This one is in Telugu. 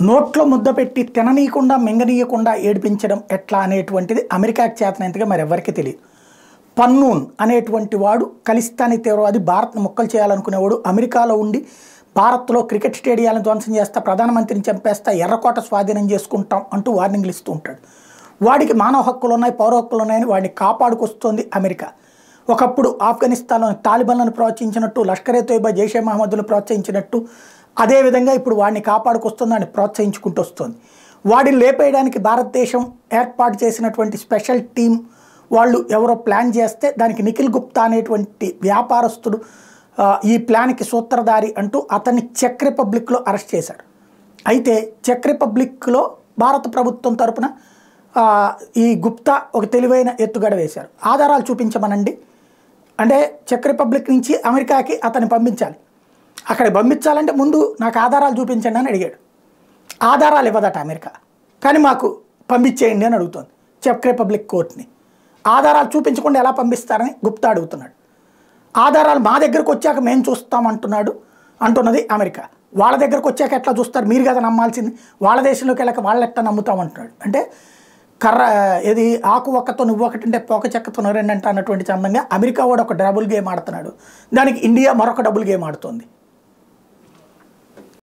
నోట్లో ముద్ద పెట్టి తిననీయకుండా మింగనీయకుండా ఏడిపించడం ఎట్లా అనేటువంటిది అమెరికాకి చేతనైందిగా మరి ఎవరికి తెలియదు. పన్నూన్ అనేటువంటి వాడు ఖలిస్తానీ తీవ్రవాది, భారత్ను ముక్కలు చేయాలనుకునేవాడు, అమెరికాలో ఉండి భారత్లో క్రికెట్ స్టేడియాలను ధ్వంసం చేస్తా, ప్రధానమంత్రిని చంపేస్తా, ఎర్రకోట స్వాధీనం చేసుకుంటాం అంటూ వార్నింగ్లు ఇస్తూ ఉంటాడు. వాడికి మానవ హక్కులు ఉన్నాయి, పౌర హక్కులు ఉన్నాయని వాడిని కాపాడుకొస్తోంది అమెరికా. ఒకప్పుడు ఆఫ్ఘనిస్తాన్లోని తాలిబాన్లను ప్రోత్సహించినట్టు, లష్కరే తోయిబా, జైషే మహమ్మద్ను ప్రోత్సహించినట్టు అదేవిధంగా ఇప్పుడు వాడిని కాపాడుకొస్తుంది, వాడిని ప్రోత్సహించుకుంటూ వస్తుంది. వాడిని లేపేయడానికి భారతదేశం ఏర్పాటు చేసినటువంటి స్పెషల్ టీం వాళ్ళు ఎవరో ప్లాన్ చేస్తే దానికి నిఖిల్ గుప్తా అనేటువంటి వ్యాపారస్తుడు ఈ ప్లాన్కి సూత్రధారి అంటూ అతన్ని చెక్ రిపబ్లిక్లో అరెస్ట్ చేశారు. అయితే చెక్ రిపబ్లిక్లో భారత ప్రభుత్వం తరపున ఈ గుప్తా ఒక తెలివైన ఎత్తుగడ వేశారు. ఆధారాలు చూపించమనండి అంటే చెక్ రిపబ్లిక్ నుంచి అమెరికాకి అతన్ని పంపించాలి. అక్కడ పంపించాలంటే ముందు నాకు ఆధారాలు చూపించండి అని అడిగాడు. ఆధారాలు ఇవ్వదట అమెరికా, కానీ మాకు పంపించేయండి అని అడుగుతోంది చెక్ రిపబ్లిక్ కోర్టుని. ఆధారాలు చూపించకుండా ఎలా పంపిస్తారని గుప్తా అడుగుతున్నాడు. ఆధారాలు మా దగ్గరకు వచ్చాక మేము అంటున్నది అమెరికా. వాళ్ళ దగ్గరకు వచ్చాక ఎట్లా చూస్తారు, మీరు కదా నమ్మాల్సింది, వాళ్ళ దేశంలోకి వెళ్ళక వాళ్ళు ఎట్లా నమ్ముతామంటున్నాడు. అంటే ఏది ఆకు ఒక్కతో నువ్వు ఒకటి అంటే పోక చెక్కతో రెండు అంట అన్నటువంటి చందంగా అమెరికా కూడా ఒక డబుల్ గేమ్ ఆడుతున్నాడు, దానికి ఇండియా మరొక డబుల్ గేమ్ ఆడుతుంది.